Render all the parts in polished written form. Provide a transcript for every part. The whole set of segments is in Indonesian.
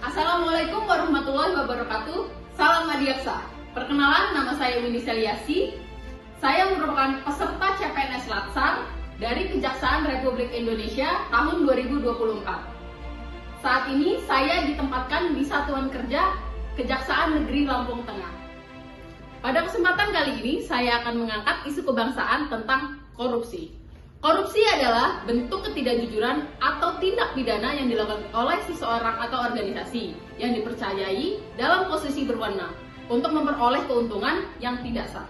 Assalamualaikum warahmatullahi wabarakatuh. Salam Adiaksa. Perkenalan, nama saya Winnie Seliasi. Saya merupakan peserta CPNS Latsar dari Kejaksaan Republik Indonesia tahun 2024. Saat ini saya ditempatkan di Satuan Kerja Kejaksaan Negeri Lampung Tengah. Pada kesempatan kali ini saya akan mengangkat isu kebangsaan tentang korupsi. Korupsi adalah bentuk ketidakjujuran atau tindak pidana yang dilakukan oleh seseorang atau organisasi yang dipercayai dalam posisi berwenang untuk memperoleh keuntungan yang tidak sah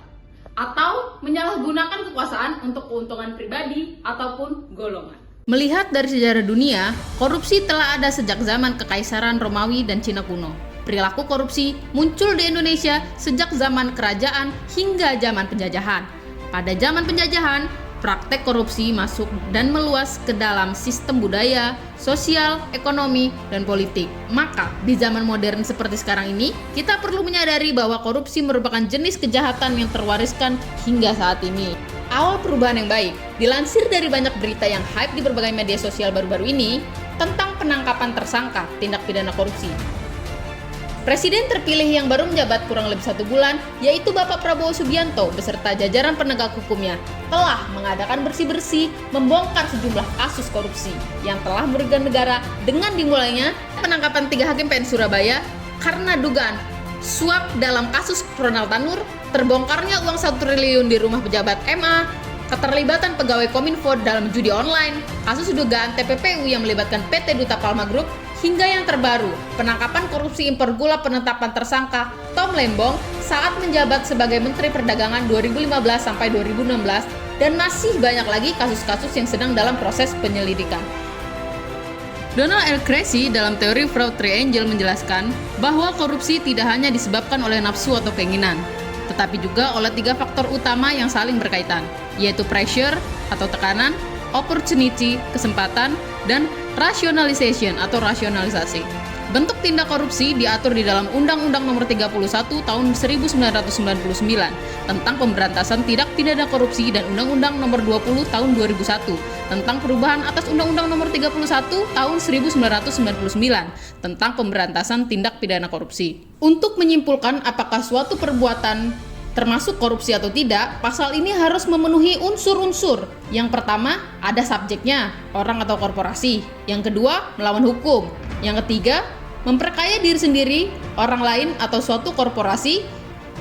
atau menyalahgunakan kekuasaan untuk keuntungan pribadi ataupun golongan. Melihat dari sejarah dunia, korupsi telah ada sejak zaman Kekaisaran Romawi dan Cina kuno. Perilaku korupsi muncul di Indonesia sejak zaman kerajaan hingga zaman penjajahan. Pada zaman penjajahan, praktek korupsi masuk dan meluas ke dalam sistem budaya, sosial, ekonomi, dan politik. Maka, di zaman modern seperti sekarang ini, kita perlu menyadari bahwa korupsi merupakan jenis kejahatan yang terwariskan hingga saat ini. Awal perubahan yang baik, dilansir dari banyak berita yang hype di berbagai media sosial baru-baru ini, tentang penangkapan tersangka tindak pidana korupsi. Presiden terpilih yang baru menjabat kurang lebih 1 bulan, yaitu Bapak Prabowo Subianto beserta jajaran penegak hukumnya, telah mengadakan bersih-bersih membongkar sejumlah kasus korupsi yang telah merugikan negara dengan dimulainya penangkapan 3 hakim PN Surabaya karena dugaan suap dalam kasus Ronald Tanur, terbongkarnya uang 1 triliun di rumah pejabat MA, keterlibatan pegawai Kominfo dalam judi online, kasus dugaan TPPU yang melibatkan PT Duta Palma Group, hingga yang terbaru, penangkapan korupsi impor gula penetapan tersangka Tom Lembong saat menjabat sebagai Menteri Perdagangan 2015 sampai 2016, dan masih banyak lagi kasus-kasus yang sedang dalam proses penyelidikan. Donald L. Creasy dalam teori fraud triangle menjelaskan bahwa korupsi tidak hanya disebabkan oleh nafsu atau keinginan, tetapi juga oleh 3 faktor utama yang saling berkaitan, yaitu pressure atau tekanan, opportunity, kesempatan, dan rationalization atau rasionalisasi. Bentuk tindak korupsi diatur di dalam Undang-Undang Nomor 31 Tahun 1999 tentang pemberantasan tindak pidana korupsi dan Undang-Undang Nomor 20 Tahun 2001 tentang perubahan atas Undang-Undang Nomor 31 Tahun 1999 tentang pemberantasan tindak pidana korupsi. Untuk menyimpulkan apakah suatu perbuatan termasuk korupsi atau tidak, pasal ini harus memenuhi unsur-unsur. Yang pertama, ada subjeknya, orang atau korporasi. Yang kedua, melawan hukum. Yang ketiga, memperkaya diri sendiri, orang lain atau suatu korporasi.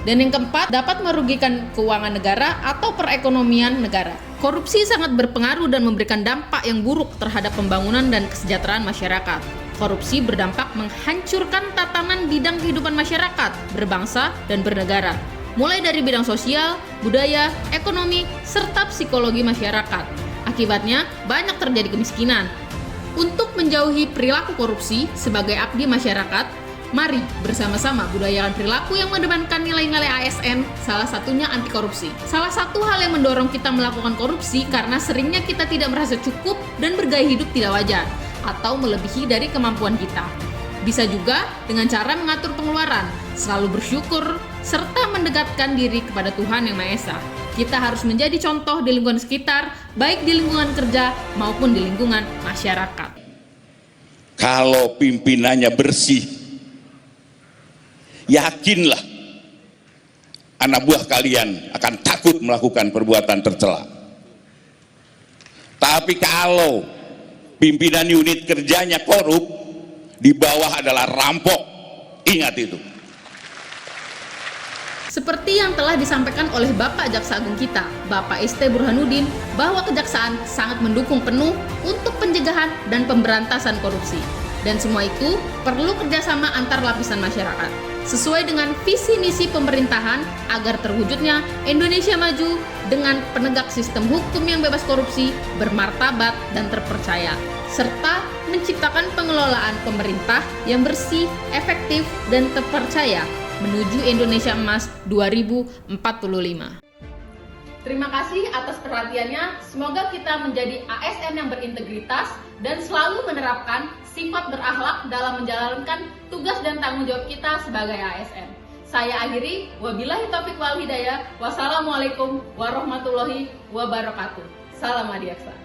Dan yang keempat, dapat merugikan keuangan negara atau perekonomian negara. Korupsi sangat berpengaruh dan memberikan dampak yang buruk terhadap pembangunan dan kesejahteraan masyarakat. Korupsi berdampak menghancurkan tatanan bidang kehidupan masyarakat, berbangsa, dan bernegara, mulai dari bidang sosial, budaya, ekonomi, serta psikologi masyarakat. Akibatnya, banyak terjadi kemiskinan. Untuk menjauhi perilaku korupsi sebagai abdi masyarakat, mari bersama-sama budayakan perilaku yang mengedepankan nilai-nilai ASN, salah satunya anti korupsi. Salah satu hal yang mendorong kita melakukan korupsi karena seringnya kita tidak merasa cukup dan bergaya hidup tidak wajar, atau melebihi dari kemampuan kita. Bisa juga dengan cara mengatur pengeluaran, selalu bersyukur, serta mendekatkan diri kepada Tuhan Yang Maha Esa. Kita harus menjadi contoh di lingkungan sekitar, baik di lingkungan kerja maupun di lingkungan masyarakat. Kalau pimpinannya bersih, yakinlah anak buah kalian akan takut melakukan perbuatan tercela. Tapi kalau pimpinan unit kerjanya korup, di bawah adalah rampok. Ingat itu. Seperti yang telah disampaikan oleh Bapak Jaksa Agung kita, Bapak ST Burhanuddin, bahwa Kejaksaan sangat mendukung penuh untuk pencegahan dan pemberantasan korupsi. Dan semua itu perlu kerjasama antar lapisan masyarakat, sesuai dengan visi misi pemerintahan agar terwujudnya Indonesia maju dengan penegak sistem hukum yang bebas korupsi, bermartabat, dan terpercaya, serta menciptakan pengelolaan pemerintah yang bersih, efektif, dan terpercaya menuju Indonesia Emas 2045. Terima kasih atas perhatiannya. Semoga kita menjadi ASN yang berintegritas dan selalu menerapkan sifat berakhlak dalam menjalankan tugas dan tanggung jawab kita sebagai ASN. Saya akhiri, wabillahi taufiq wal hidayah. Wassalamualaikum warahmatullahi wabarakatuh. Salam Adiaksa.